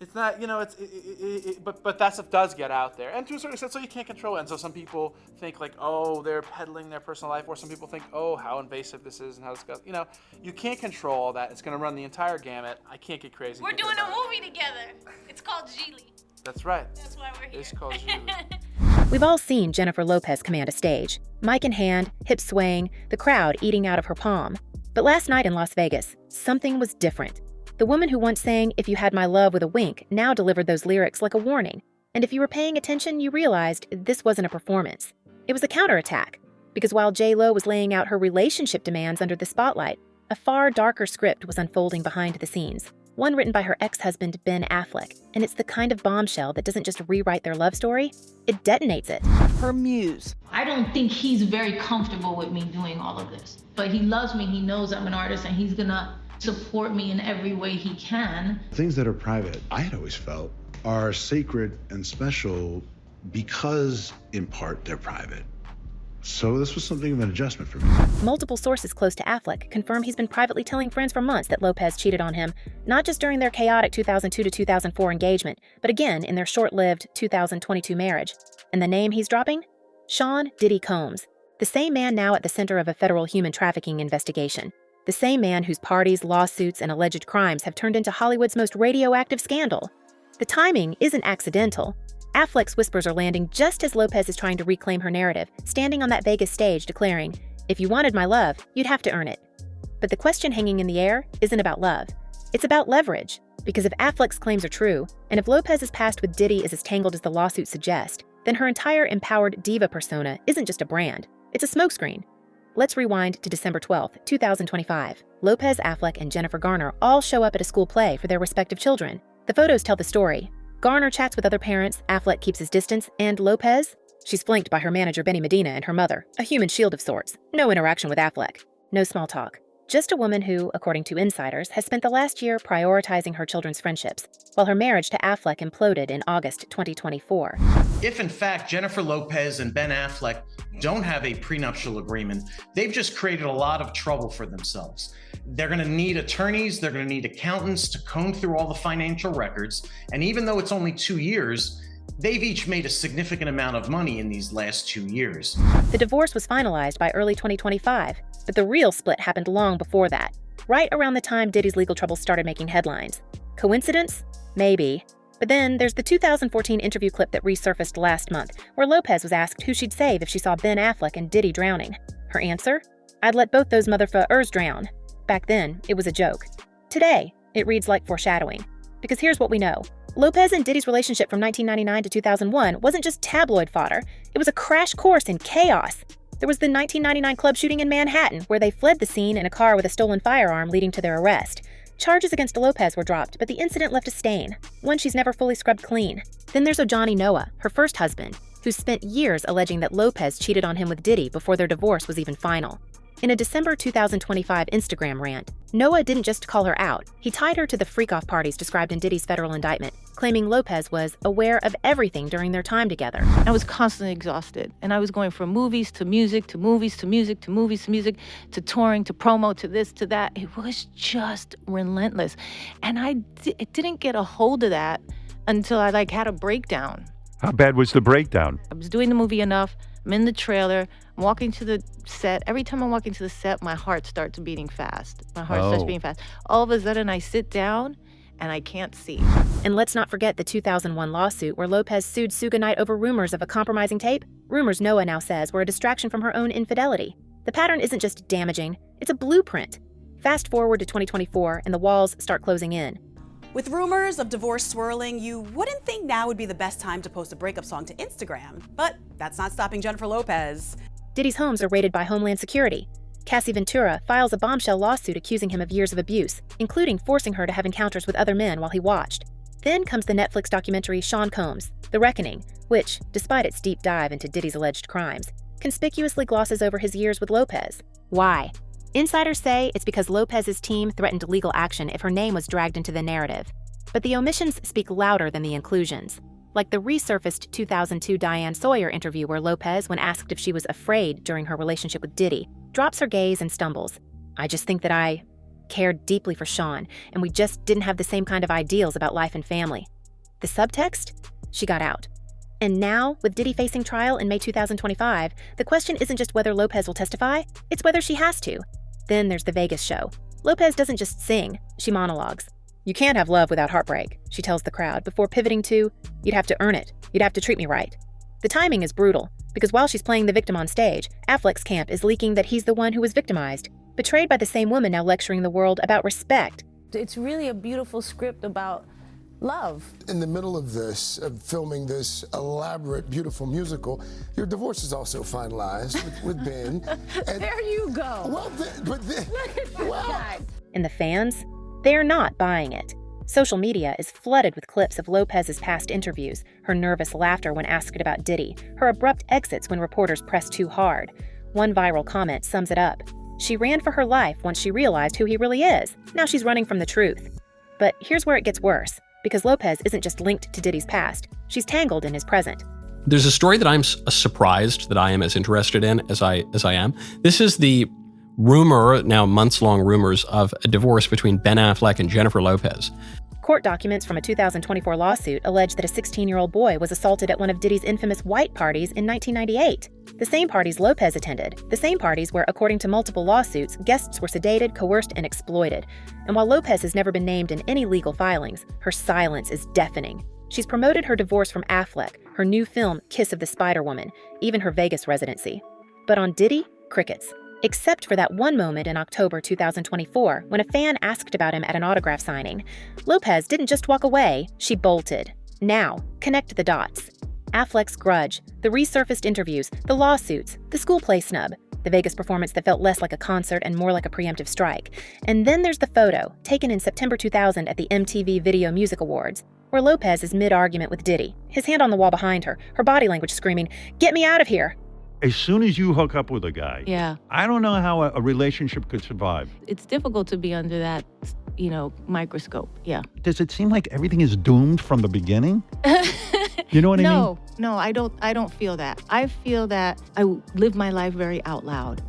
It's not, but that stuff does get out there, and to a certain extent, so you can't control it. And so some people think like, oh, they're peddling their personal life, or some people think, oh, how invasive this is and how disgusting. You can't control all that. It's going to run the entire gamut. I can't get crazy. We're doing a movie together. It's called Geely. That's right. That's why we're here. It's called Geely. We've all seen Jennifer Lopez command a stage, mic in hand, hips swaying, the crowd eating out of her palm. But last night in Las Vegas, something was different. The woman who once sang, "If you had my love" with a wink, now delivered those lyrics like a warning. And if you were paying attention, you realized this wasn't a performance. It was a counterattack. Because while J.Lo was laying out her relationship demands under the spotlight, a far darker script was unfolding behind the scenes. One written by her ex-husband, Ben Affleck. And it's the kind of bombshell that doesn't just rewrite their love story, it detonates it. Her muse. I don't think he's very comfortable with me doing all of this. But he loves me, he knows I'm an artist, and he's gonna support me in every way he can. Things that are private, I had always felt, are sacred and special because, in part, they're private. So this was something of an adjustment for me. Multiple sources close to Affleck confirm he's been privately telling friends for months that Lopez cheated on him, not just during their chaotic 2002 to 2004 engagement, but again in their short-lived 2022 marriage. And the name he's dropping? Sean Diddy Combs, the same man now at the center of a federal human trafficking investigation. The same man whose parties, lawsuits, and alleged crimes have turned into Hollywood's most radioactive scandal. The timing isn't accidental. Affleck's whispers are landing just as Lopez is trying to reclaim her narrative, standing on that Vegas stage declaring, "If you wanted my love, you'd have to earn it." But the question hanging in the air isn't about love. It's about leverage. Because if Affleck's claims are true, and if Lopez's past with Diddy is as tangled as the lawsuits suggest, then her entire empowered diva persona isn't just a brand. It's a smokescreen. Let's rewind to December 12th, 2025. Lopez, Affleck, and Jennifer Garner all show up at a school play for their respective children. The photos tell the story. Garner chats with other parents, Affleck keeps his distance, and Lopez? She's flanked by her manager Benny Medina and her mother, a human shield of sorts. No interaction with Affleck. No small talk. Just a woman who, according to insiders, has spent the last year prioritizing her children's friendships, while her marriage to Affleck imploded in August 2024. If in fact Jennifer Lopez and Ben Affleck don't have a prenuptial agreement, they've just created a lot of trouble for themselves. They're going to need attorneys, they're going to need accountants to comb through all the financial records, and even though it's only 2 years, they've each made a significant amount of money in these last 2 years. The divorce was finalized by early 2025, but the real split happened long before that, right around the time Diddy's legal troubles started making headlines. Coincidence? Maybe. But then there's the 2014 interview clip that resurfaced last month, where Lopez was asked who she'd save if she saw Ben Affleck and Diddy drowning. Her answer? "I'd let both those motherfuckers drown." Back then, it was a joke. Today, it reads like foreshadowing. Because here's what we know. Lopez and Diddy's relationship from 1999 to 2001 wasn't just tabloid fodder, it was a crash course in chaos. There was the 1999 club shooting in Manhattan, where they fled the scene in a car with a stolen firearm, leading to their arrest. Charges against Lopez were dropped, but the incident left a stain, one she's never fully scrubbed clean. Then there's Johnny Noah, her first husband, who spent years alleging that Lopez cheated on him with Diddy before their divorce was even final. In a December 2025 Instagram rant, Noah didn't just call her out, he tied her to the freak-off parties described in Diddy's federal indictment, claiming Lopez was aware of everything during their time together. I was constantly exhausted, and I was going from movies to music to movies to music to movies to music to touring to promo to this to that. It was just relentless. And I didn't get a hold of that until I had a breakdown. How bad was the breakdown? I was doing the movie enough. I'm in the trailer. I'm walking to the set. Every time I'm walking to the set, my heart starts beating fast. My heart starts beating fast. All of a sudden, I sit down and I can't see. And let's not forget the 2001 lawsuit where Lopez sued Suge Knight over rumors of a compromising tape. Rumors Noah now says were a distraction from her own infidelity. The pattern isn't just damaging, it's a blueprint. Fast forward to 2024 and the walls start closing in. With rumors of divorce swirling, you wouldn't think now would be the best time to post a breakup song to Instagram. But that's not stopping Jennifer Lopez. Diddy's homes are raided by Homeland Security. Cassie Ventura files a bombshell lawsuit accusing him of years of abuse, including forcing her to have encounters with other men while he watched. Then comes the Netflix documentary Sean Combs, The Reckoning, which, despite its deep dive into Diddy's alleged crimes, conspicuously glosses over his years with Lopez. Why? Insiders say it's because Lopez's team threatened legal action if her name was dragged into the narrative. But the omissions speak louder than the inclusions. Like the resurfaced 2002 Diane Sawyer interview where Lopez, when asked if she was afraid during her relationship with Diddy, drops her gaze and stumbles. "I just think that cared deeply for Sean, and we just didn't have the same kind of ideals about life and family. The subtext? She got out. And now, with Diddy facing trial in May 2025, the question isn't just whether Lopez will testify, it's whether she has to. Then there's the Vegas show. Lopez doesn't just sing, she monologues. You can't have love without heartbreak, she tells the crowd, before pivoting to, you'd have to earn it, you'd have to treat me right. The timing is brutal, because while she's playing the victim on stage, Affleck's camp is leaking that he's the one who was victimized, betrayed by the same woman now lecturing the world about respect. It's really a beautiful script about love. In the middle of this, of filming this elaborate, beautiful musical, your divorce is also finalized with Ben. And, There you go. well, but Look at this guy. And the fans? They're not buying it. Social media is flooded with clips of Lopez's past interviews, her nervous laughter when asked about Diddy, her abrupt exits when reporters press too hard. One viral comment sums it up. She ran for her life once she realized who he really is. Now she's running from the truth. But here's where it gets worse, because Lopez isn't just linked to Diddy's past, she's tangled in his present. There's a story that I'm surprised that I am as interested in as I am. This is the rumor, now months-long rumors, of a divorce between Ben Affleck and Jennifer Lopez. Court documents from a 2024 lawsuit allege that a 16-year-old boy was assaulted at one of Diddy's infamous white parties in 1998. The same parties Lopez attended, the same parties where, according to multiple lawsuits, guests were sedated, coerced, and exploited. And while Lopez has never been named in any legal filings, her silence is deafening. She's promoted her divorce from Affleck, her new film, Kiss of the Spider-Woman, even her Vegas residency. But on Diddy, crickets. Except for that one moment in October 2024 when a fan asked about him at an autograph signing. Lopez didn't just walk away, she bolted. Now, connect the dots. Affleck's grudge, the resurfaced interviews, the lawsuits, the school play snub, the Vegas performance that felt less like a concert and more like a preemptive strike. And then there's the photo, taken in September 2000 at the MTV Video Music Awards, where Lopez is mid-argument with Diddy, his hand on the wall behind her, her body language screaming, "Get me out of here!" As soon as you hook up with a guy, Yeah. I don't know how a relationship could survive. It's difficult to be under that, microscope. Yeah. Does it seem like everything is doomed from the beginning? You know what I mean? No, I don't feel that. I feel that I live my life very out loud,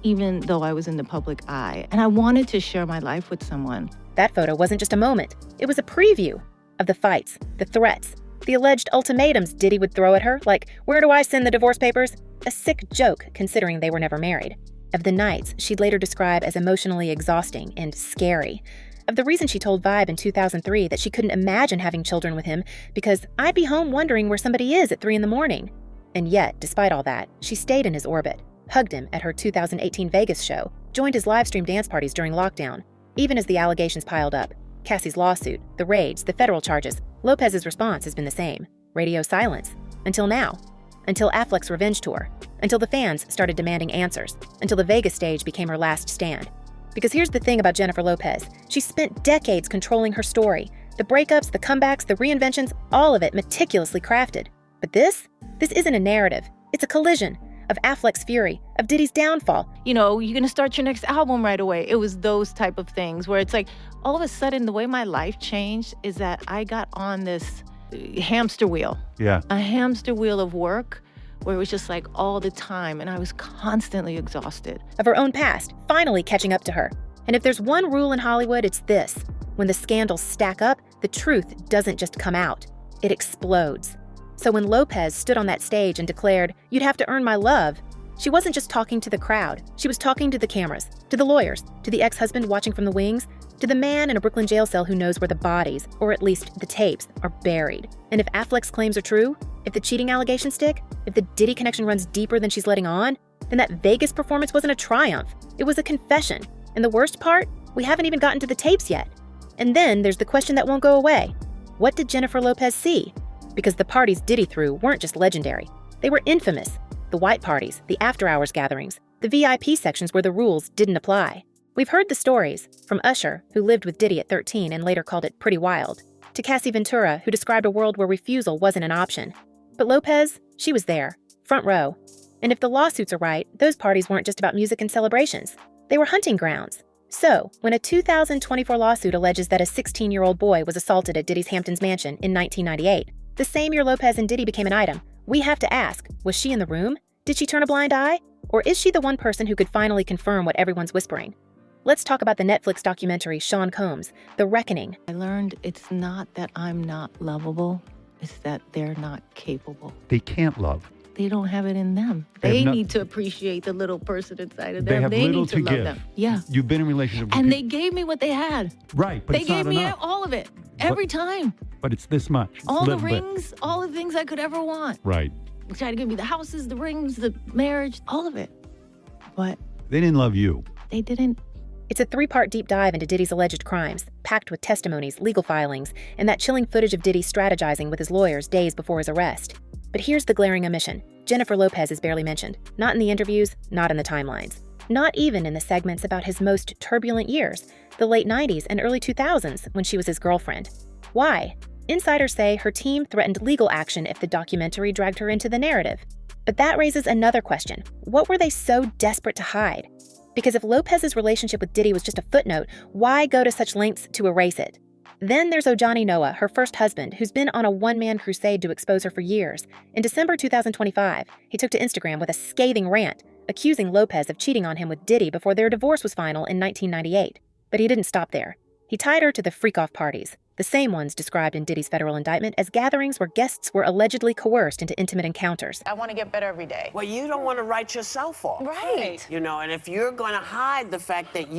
even though I was in the public eye. And I wanted to share my life with someone. That photo wasn't just a moment. It was a preview of the fights, the threats, the alleged ultimatums Diddy would throw at her, like, "Where do I send the divorce papers?" A sick joke, considering they were never married. Of the nights she'd later describe as emotionally exhausting and scary. Of the reason she told Vibe in 2003 that she couldn't imagine having children with him because I'd be home wondering where somebody is at 3 a.m. And yet, despite all that, she stayed in his orbit, hugged him at her 2018 Vegas show, joined his live stream dance parties during lockdown. Even as the allegations piled up, Cassie's lawsuit, the raids, the federal charges, Lopez's response has been the same. Radio silence. Until now. Until Affleck's revenge tour. Until the fans started demanding answers. Until the Vegas stage became her last stand. Because here's the thing about Jennifer Lopez. She spent decades controlling her story. The breakups, the comebacks, the reinventions, all of it meticulously crafted. But this isn't a narrative. It's a collision of Affleck's fury, of Diddy's downfall. You're going to start your next album right away. It was those type of things where it's like, all of a sudden, the way my life changed is that I got on this hamster wheel. Yeah. A hamster wheel of work where it was just like all the time, and I was constantly exhausted. Of her own past, finally catching up to her. And if there's one rule in Hollywood, it's this. When the scandals stack up, the truth doesn't just come out. It explodes. So when Lopez stood on that stage and declared, "You'd have to earn my love," she wasn't just talking to the crowd. She was talking to the cameras, to the lawyers, to the ex-husband watching from the wings, to the man in a Brooklyn jail cell who knows where the bodies, or at least the tapes, are buried. And if Affleck's claims are true, if the cheating allegations stick, if the Diddy connection runs deeper than she's letting on, then that Vegas performance wasn't a triumph. It was a confession. And the worst part, we haven't even gotten to the tapes yet. And then there's the question that won't go away. What did Jennifer Lopez see? Because the parties Diddy threw weren't just legendary. They were infamous. The white parties, the after-hours gatherings, the VIP sections where the rules didn't apply. We've heard the stories, from Usher, who lived with Diddy at 13 and later called it pretty wild, to Cassie Ventura, who described a world where refusal wasn't an option. But Lopez, she was there, front row. And if the lawsuits are right, those parties weren't just about music and celebrations. They were hunting grounds. So, when a 2024 lawsuit alleges that a 16-year-old boy was assaulted at Diddy's Hamptons mansion in 1998, the same year Lopez and Diddy became an item, we have to ask, was she in the room? Did she turn a blind eye? Or is she the one person who could finally confirm what everyone's whispering? Let's talk about the Netflix documentary Sean Combs, The Reckoning. I learned it's not that I'm not lovable, it's that they're not capable. They can't love. They don't have it in them. They have They need to appreciate the little person inside of They them. have little need to to love give. them. Yeah. You've been in relationship with And they people. gave me what they had. Right, but They it's not gave me enough. all of it, every time. But it's this much. All the Little bit. rings, all the things I could ever want. Right. They tried to give me the houses, the rings, the marriage, all of it. But They didn't love you. they didn't. It's a 3-part deep dive into Diddy's alleged crimes, packed with testimonies, legal filings, and that chilling footage of Diddy strategizing with his lawyers days before his arrest. But here's the glaring omission. Jennifer Lopez is barely mentioned. Not in the interviews, not in the timelines. Not even in the segments about his most turbulent years, the late 90s and early 2000s, when she was his girlfriend. Why? Insiders say her team threatened legal action if the documentary dragged her into the narrative. But that raises another question. What were they so desperate to hide? Because if Lopez's relationship with Diddy was just a footnote, why go to such lengths to erase it? Then there's Ojani Noah, her first husband, who's been on a one-man crusade to expose her for years. In December 2025, he took to Instagram with a scathing rant, accusing Lopez of cheating on him with Diddy before their divorce was final in 1998. But he didn't stop there. He tied her to the freak-off parties, the same ones described in Diddy's federal indictment as gatherings where guests were allegedly coerced into intimate encounters. I want to get better every day. Well, you don't want to write yourself off. Right. You know, and if you're going to hide the fact that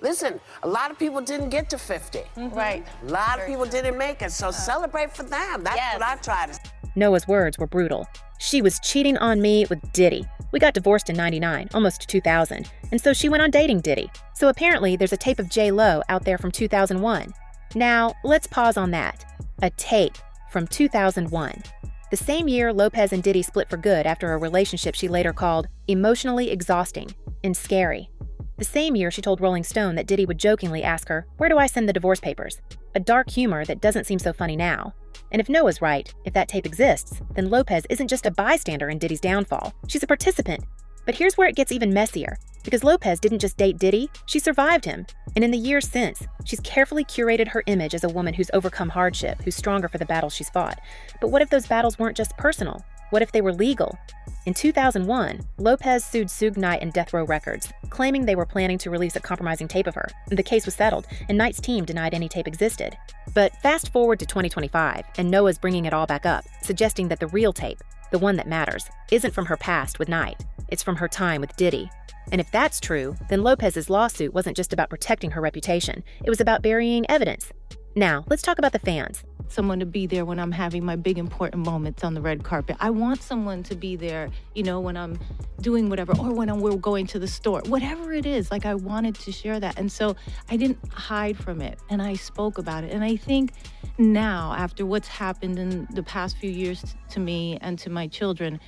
listen, a lot of people didn't get to 50. Right. A lot of people didn't make it, so celebrate for them. That's what I try to say. Noah's words were brutal. She was cheating on me with Diddy. We got divorced in 99, almost 2000, and so she went on dating Diddy. So apparently there's a tape of J-Lo out there from 2001. Now, let's pause on that. A tape from 2001. The same year Lopez and Diddy split for good after a relationship she later called emotionally exhausting and scary. The same year she told Rolling Stone that Diddy would jokingly ask her, "Where do I send the divorce papers?" A dark humor that doesn't seem so funny now. And if Noah's right, if that tape exists, then Lopez isn't just a bystander in Diddy's downfall. She's a participant. But here's where it gets even messier. Because Lopez didn't just date Diddy, she survived him. And in the years since, she's carefully curated her image as a woman who's overcome hardship, who's stronger for the battles she's fought. But what if those battles weren't just personal? What if they were legal? In 2001, Lopez sued Suge Knight and Death Row Records, claiming they were planning to release a compromising tape of her. The case was settled, and Knight's team denied any tape existed. But fast forward to 2025, and Noah's bringing it all back up, suggesting that the real tape, the one that matters, isn't from her past with Knight. It's from her time with Diddy. And if that's true, then Lopez's lawsuit wasn't just about protecting her reputation. It was about burying evidence. Now, let's talk about the fans. Someone to be there when I'm having my big important moments on the red carpet. I want someone to be there, you know, when I'm doing whatever, or when we're going to the store, whatever it is. Like, I wanted to share that. And so I didn't hide from it, and I spoke about it. And I think now, after what's happened in the past few years to me and to my children,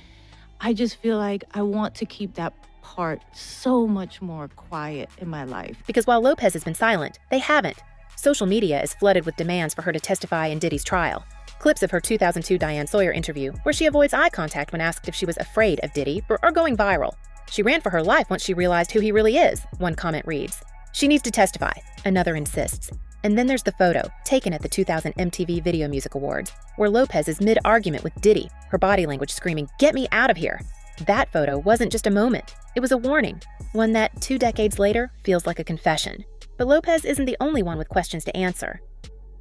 I just feel like I want to keep that part so much more quiet in my life. Because while Lopez has been silent, they haven't. Social media is flooded with demands for her to testify in Diddy's trial. Clips of her 2002 Diane Sawyer interview, where she avoids eye contact when asked if she was afraid of Diddy, are going viral. She ran for her life once she realized who he really is, one comment reads. She needs to testify, another insists. And then there's the photo, taken at the 2000 MTV Video Music Awards, where Lopez is mid-argument with Diddy, her body language screaming, "Get me out of here!" That photo wasn't just a moment. It was a warning, one that 2 decades later feels like a confession. But Lopez isn't the only one with questions to answer.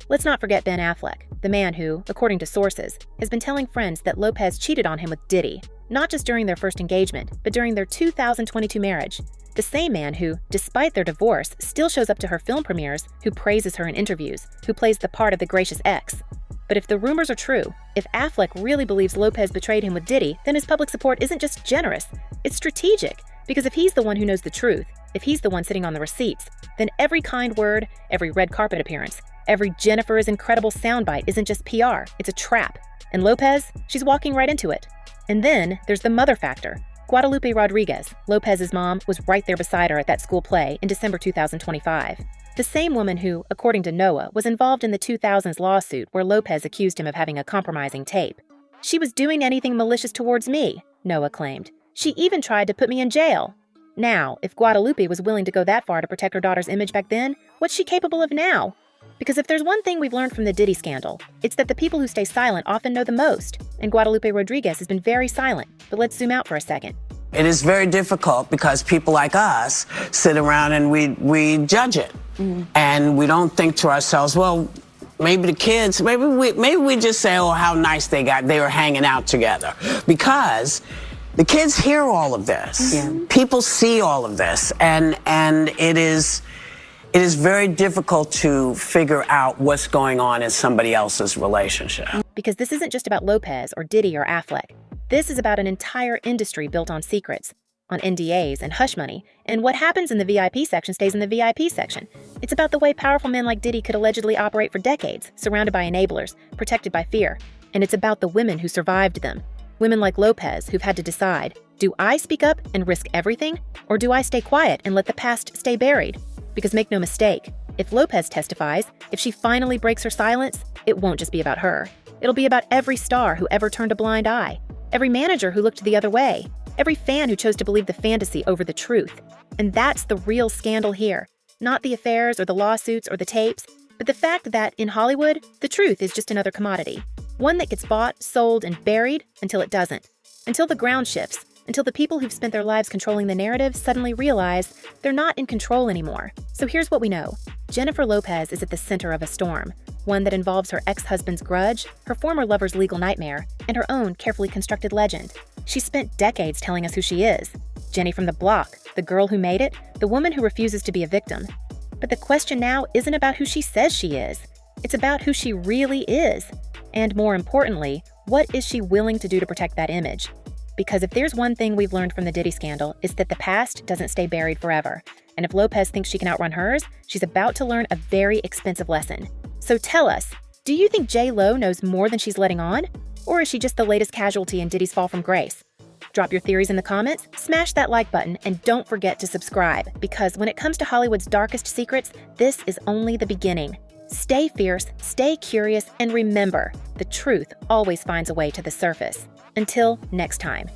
Let's not forget Ben Affleck, the man who, according to sources, has been telling friends that Lopez cheated on him with Diddy, not just during their first engagement, but during their 2022 marriage. The same man who, despite their divorce, still shows up to her film premieres, who praises her in interviews, who plays the part of the gracious ex. But if the rumors are true, if Affleck really believes Lopez betrayed him with Diddy, then his public support isn't just generous, it's strategic. Because if he's the one who knows the truth, if he's the one sitting on the receipts, then every kind word, every red carpet appearance, every Jennifer is incredible soundbite isn't just PR, it's a trap. And Lopez, she's walking right into it. And then there's the mother factor. Guadalupe Rodriguez, Lopez's mom, was right there beside her at that school play in December 2025. The same woman who, according to Noah, was involved in the 2000s lawsuit where Lopez accused him of having a compromising tape. She was doing anything malicious towards me, Noah claimed. She even tried to put me in jail. Now, if Guadalupe was willing to go that far to protect her daughter's image back then, what's she capable of now? Because if there's one thing we've learned from the Diddy scandal, it's that the people who stay silent often know the most, and Guadalupe Rodriguez has been very silent. But let's zoom out for a second. It is very difficult because people like us sit around and we judge it. And we don't think to ourselves, well, maybe the kids, maybe we just say, oh, how nice they were hanging out together. Because the kids hear all of this. People see all of this. And it is very difficult to figure out what's going on in somebody else's relationship. Because this isn't just about Lopez or Diddy or Affleck. This is about an entire industry built on secrets, on NDAs and hush money, and what happens in the VIP section stays in the VIP section. It's about the way powerful men like Diddy could allegedly operate for decades, surrounded by enablers, protected by fear. And it's about the women who survived them. Women like Lopez who've had to decide, do I speak up and risk everything, or do I stay quiet and let the past stay buried? Because make no mistake, if Lopez testifies, if she finally breaks her silence, it won't just be about her. It'll be about every star who ever turned a blind eye, every manager who looked the other way, every fan who chose to believe the fantasy over the truth. And that's the real scandal here. Not the affairs or the lawsuits or the tapes, but the fact that, in Hollywood, the truth is just another commodity. One that gets bought, sold, and buried until it doesn't. Until the ground shifts. Until the people who've spent their lives controlling the narrative suddenly realize they're not in control anymore. So here's what we know. Jennifer Lopez is at the center of a storm. One that involves her ex-husband's grudge, her former lover's legal nightmare, and her own carefully constructed legend. She spent decades telling us who she is. Jenny from the block, the girl who made it, the woman who refuses to be a victim. But the question now isn't about who she says she is. It's about who she really is. And more importantly, what is she willing to do to protect that image? Because if there's one thing we've learned from the Diddy scandal, it's that the past doesn't stay buried forever. And if Lopez thinks she can outrun hers, she's about to learn a very expensive lesson. So tell us, do you think J.Lo knows more than she's letting on? Or is she just the latest casualty in Diddy's fall from grace? Drop your theories in the comments, smash that like button, and don't forget to subscribe, because when it comes to Hollywood's darkest secrets, this is only the beginning. Stay fierce, stay curious, and remember, the truth always finds a way to the surface. Until next time.